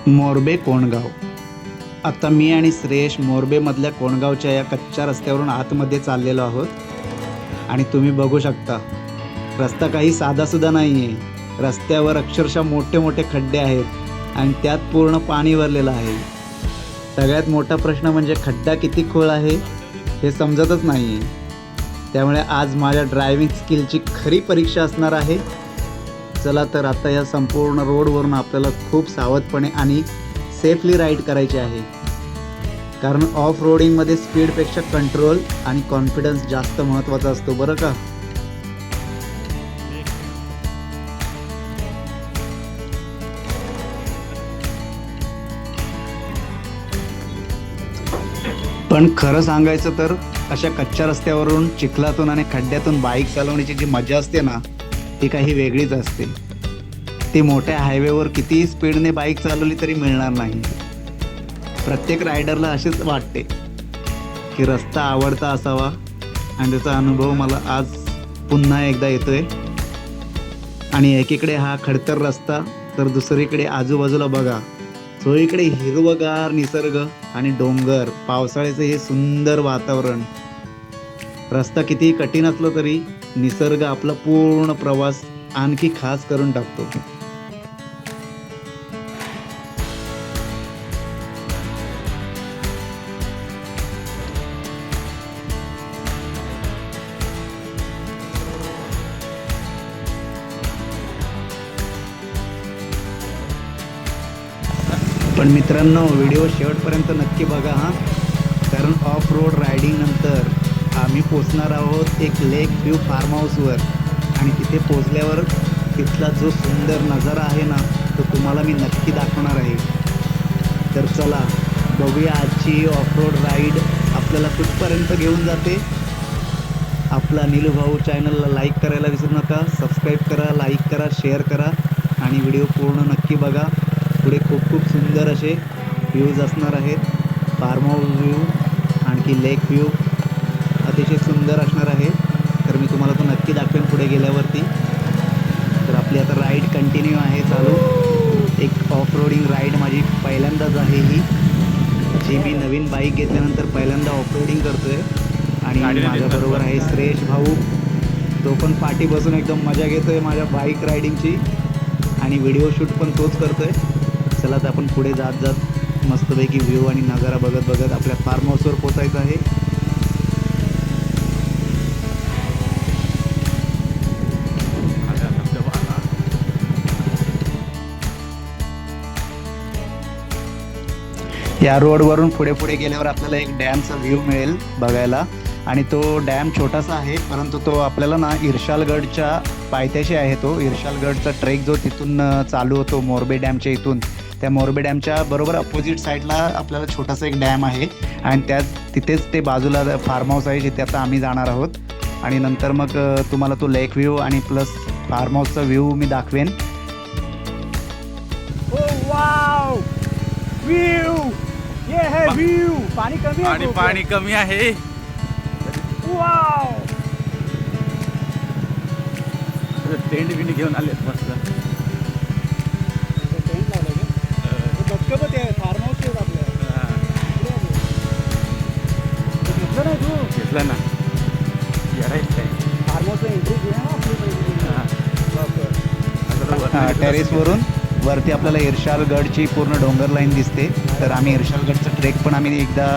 मोरबे कोंडगाव. आता मी आणि श्रेयश मोरबेमधल्या कोंडगावच्या या कच्च्या रस्त्यावरून आतमध्ये चाललेलो आहोत. आणि तुम्ही बघू शकता रस्ता काही साधासुद्धा नाही आहे. रस्त्यावर अक्षरशः मोठे मोठे खड्डे आहेत आणि त्यात पूर्ण पाणी भरलेलं आहे. सगळ्यात मोठा प्रश्न म्हणजे खड्डा किती खोल आहे हे समजतच नाही आहे. त्यामुळे आज माझ्या ड्रायव्हिंग स्किलची खरी परीक्षा असणार आहे. चला तर आता या संपूर्ण रोडवरून आपल्याला खूप सावधपणे आणि सेफली राईड करायची आहे. कारण ऑफ रोडिंगमध्ये स्पीडपेक्षा कंट्रोल आणि कॉन्फिडन्स जास्त महत्त्वाचा असतो बरं का. पण खरं सांगायचं तर अशा कच्च्या रस्त्यावरून चिखलातून आणि खड्ड्यातून बाईक चालवण्याची जी मजा असते ना ती काही वेगळीच असते. ती मोठ्या हायवेवर कितीही स्पीडने बाईक चालवली तरी मिळणार नाही. प्रत्येक रायडरला असेच वाटते की रस्ता आवडता असावा आणि त्याचा अनुभव मला आज पुन्हा एकदा येतोय. आणि एकीकडे हा खडतर रस्ता तर दुसरीकडे आजूबाजूला बघा चोहीकडे हिरवगार निसर्ग आणि डोंगर, पावसाळ्याचं हे सुंदर वातावरण. रस्ता कितीही कठीण असला तरी निसर्ग आपला पूर्ण प्रवास आणखी खास करून टाकतो. पण मित्रांनो व्हिडिओ शेवटपर्यंत नक्की बघा हां. कारण ऑफ रोड रायडिंग नंतर आम्ही पोचणार आहोत एक लेक व्ह्यू फार्म हाऊसवर. आणि तिथे पोचल्यावर तिथला जो सुंदर नजारा आहे ना तो तुम्हाला मी नक्की दाखवणार आहे. तर चला बघूया आजची ऑफ रोड राईड आपल्याला कुठपर्यंत घेऊन जाते. आपला नीलू भाऊ चॅनलला लाईक करायला विसरू नका. सबस्क्राईब करा, लाईक करा, शेअर करा आणि व्हिडिओ पूर्ण नक्की बघा. पुढे खूप खूप सुंदर असे व्ह्यूज असणार आहेत. फार्म हाऊस व्ह्यू आणखी लेक व्ह्यू अतिशय सुंदर असणार आहे. तर मी तुम्हाला तो नक्की दाखवेन पुढे गेल्यावरती. तर आपली आता राईड कंटिन्यू आहे चालू. एक ऑफ रोडिंग राईड माझी पहिल्यांदाच आहे ही, जी मी नवीन बाईक घेतल्यानंतर पहिल्यांदा ऑफ रोडिंग करतो आहे. आणि माझ्याबरोबर आहे श्रेयश भाऊ, तो पण पाठी बसून एकदम मजा घेतो आहे माझ्या बाईक रायडिंगची आणि व्हिडिओ शूट पण तोच करतो आहे. चला तर आपण पुढे जात जात मस्तपैकी व्ह्यू आणि नजारा बघत बघत आपल्या फार्म हाऊसवर पोचायचं आहे. या रोडवरून पुढे पुढे गेल्यावर आपल्याला एक डॅमचा व्ह्यू मिळेल बघायला. आणि तो डॅम छोटासा आहे परंतु तो आपल्याला ना इर्शालगडच्या पायथ्याशी आहे. तो इर्शालगडचा ट्रेक जो तिथून चालू होतो मोरबे डॅमच्या इथून, त्या मोरबे डॅमच्या बरोबर अपोजिट साईडला आपल्याला छोटासा एक डॅम आहे. आणि तिथेच ते बाजूला फार्म हाऊस आहे जिथे आता आम्ही जाणार आहोत. आणि नंतर मग तुम्हाला तो लेक व्ह्यू आणि प्लस फार्म हाऊसचा व्ह्यू मी दाखवेन. पाणी कमी आहे. टेंट बिंट घेऊन आले मस्त. घेतलं ना टेरेसवरून वरती आपल्याला इर्शालगडची पूर्ण डोंगर लाईन दिसते. तर आम्ही इर्शालगडचा ट्रेक पण आम्ही एकदा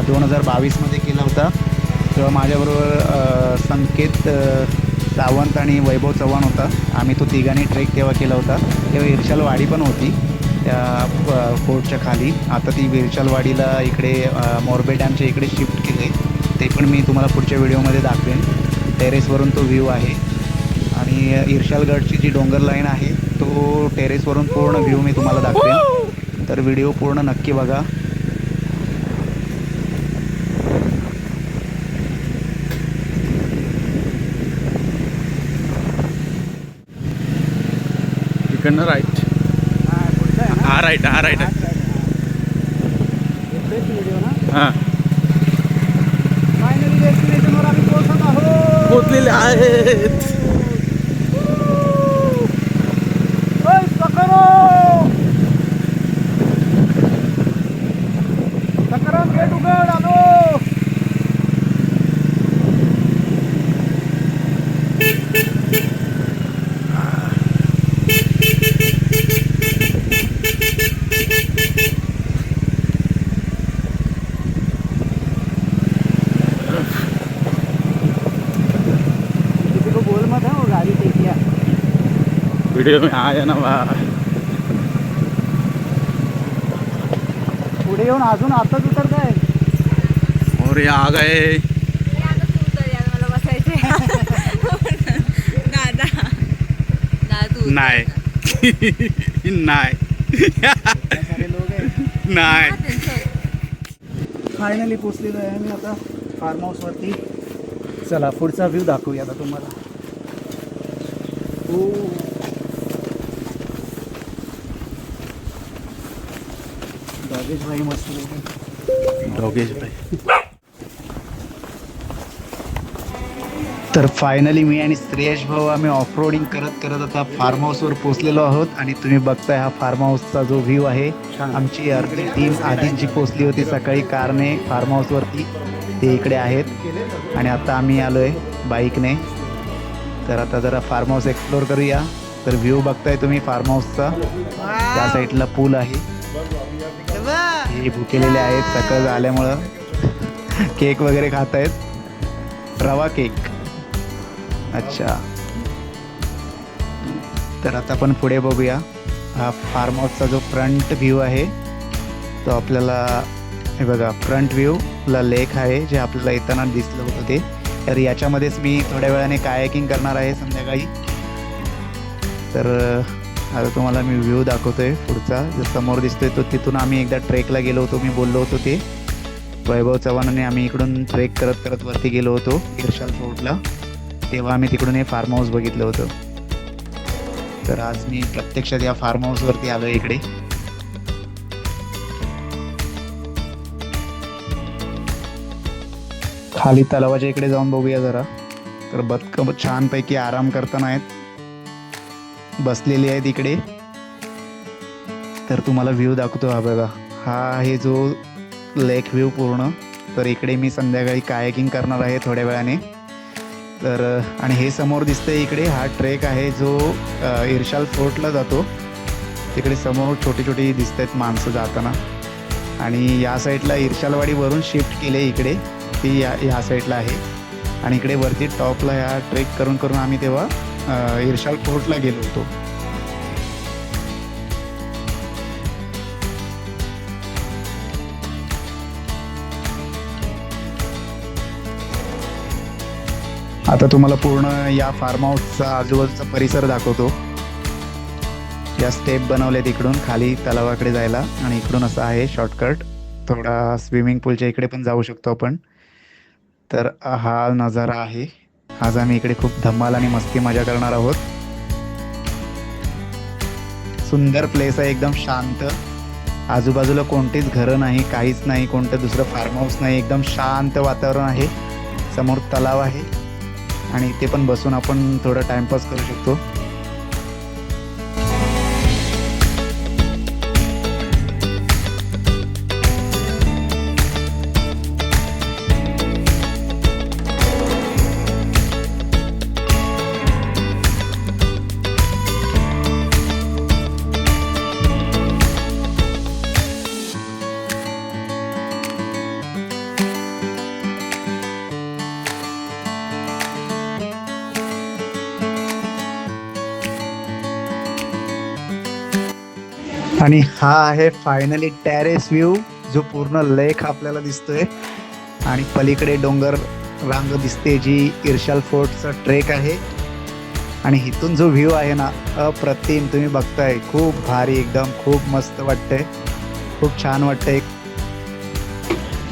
2022मध्ये केला होता. तेव्हा माझ्याबरोबर संकेत सावंत आणि वैभव चव्हाण होता. आम्ही तो तिघांनी ट्रेक तेव्हा केला होता. तेव्हा इर्शालवाडी पण होती त्या फोर्टच्या खाली. आता ती इर्शालवाडीला इकडे मोरबे डॅमच्या इकडे शिफ्ट केलं आहे. ते पण मी तुम्हाला पुढच्या व्हिडिओमध्ये दाखवेन. टेरेसवरून तो व्ह्यू आहे. आणि इर्शालगडची जी डोंगर लाईन आहे तो टेरेसवरून पूर्ण व्ह्यू मी तुम्हाला दाखवेन. तर व्हिडिओ पूर्ण नक्की बघा. इकडनं राईट. हा राईट हां फायनली डेस्टिनेशनवर आम्ही पोहोचत आहोत. पोचलेले आहेत. वीडियो में आया ना भाई. पुढे येऊन अजून आताच उतरताय. और ये आ गए. मला बसायचे. दादा दादू नाही. नाही. नाही. फायनली पोचलेलो आहे मी आता फार्म हाऊसवरती. चला पुढचा व्ह्यू दाखवूया आता तुम्हाला. हो, डॉगेश भाई मस्त लोक. डॉगेश भाई. तर फायनली मी आणि श्रेयश भाऊ आम्ही ऑफरोडिंग करत करत आता फार्म हाऊसवर पोचलेलो आहोत. आणि तुम्ही बघताय हा फार्म हाऊसचा जो व्ह्यू आहे. आमची अर्धी टीम आधीच जी पोचली होती सकाळी कारने फार्म हाऊसवरती, ते इकडे आहेत. आणि आता आम्ही आलो आहे बाईकने. तर आता जरा फार्म हाऊस एक्सप्लोअर करूया. तर व्ह्यू बघताय तुम्ही फार्म हाऊसचा. त्या साईडला पूल आहे. हे भुकेलेले आहेत सकाळ झाल्यामुळं. केक वगैरे खात आहेत, रवा केक. अच्छा, तर आता आपण पुढे बघूया. हा फार्म हाऊसचा जो फ्रंट व्ह्यू आहे तो आपल्याला, हे बघा फ्रंट व्ह्यूला लेक आहे जे आपल्याला येताना दिसलं होतं ते. तर याच्यामध्येच मी थोड्या वेळाने कायाकिंग करणार आहे संध्याकाळी. तर आता तुम्हाला मी व्ह्यू दाखवतोय पुढचा जो समोर दिसतोय तो. तिथून आम्ही एकदा ट्रेकला गेलो होतो, मी बोललो होतो ते. वैभव चव्हाण आणि आम्ही इकडून ट्रेक करत करत वरती गेलो होतो इर्शाल फोर्टला. तेव्हा आम्ही तिकडून हे फार्म हाऊस बघितलं होतं. तर आज मी प्रत्यक्षात या फार्म हाऊसवरती आलो इकडे. खाली तलावाच्या इकडे जाऊन बघूया जरा. तर बदकं छानपैकी आराम करताना आहेत, बसलेली आहेत इकडे. तर तुम्हाला व्ह्यू दाखवतो. हा बघा, हा आहे जो लेक व्ह्यू पूर्ण. तर इकडे मी संध्याकाळी कायाकिंग करणार आहे थोड्या वेळाने. तर आणि हे समोर दिसतंय इकडे हा ट्रेक आहे जो इर्शाल फोर्टला जातो. तिकडे समोर छोटी छोटी दिसत आहेत माणसं जाताना. आणि या साईडला इर्शालवाडीवरून शिफ्ट केले इकडे, ती या साईडला आहे. आणि इकडे वरती टॉपला ह्या ट्रेक करून करून आम्ही तेव्हा इर्शाल फोर्टला गेलो होतो. आता तुम्हाला पूर्ण या फार्म हाऊसचा आजूबाजूचा परिसर दाखवतो. या स्टेप बनवल्या तिकडून खाली तलावाकडे जायला. आणि इकडून असा आहे शॉर्टकट, थोडा स्विमिंग पूलच्या इकडे पण जाऊ शकतो आपण. तर हा नजारा आहे. आज आम्ही इकडे खूप धमाल आणि मस्ती मजा करणार आहोत. सुंदर प्लेस आहे, एकदम शांत. आजूबाजूला कोणतीच घरं नाही, काहीच नाही, कोणतं दुसरं फार्म हाऊस नाही. एकदम शांत वातावरण आहे. समोर तलाव आहे आणि इथे पण बसून आपण थोडा टाइमपास करू शकतो. आणि हा आहे फायनली टेरेस व्ह्यू, जो पूर्ण लेक आपल्याला दिसतोय. आणि पलीकडे डोंगर रांग दिसते जी इर्शाल फोर्टचा ट्रेक आहे. आणि इथून जो व्ह्यू आहे ना, अप्रतिम. तुम्ही बघताय, खूप भारी, एकदम खूप मस्त वाटतंय, खूप छान वाटतंय.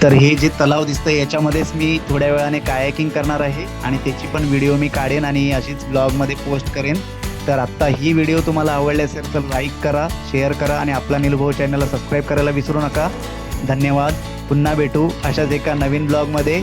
तर हे जे तलाव दिसतंय याच्यामध्येच मी थोड्या वेळाने कायाकिंग करणार आहे. आणि त्याची पण व्हिडिओ मी काढेन आणि अशीच ब्लॉगमध्ये पोस्ट करेन. तर आत्ता ही व्हिडिओ तुम्हाला आवडली असेल तर लाईक करा, शेअर करा आणि आपला नीलभाऊ चॅनलला सबस्क्राईब करायला विसरू नका. धन्यवाद. पुन्हा भेटू अशाच एका नवीन ब्लॉगमध्ये.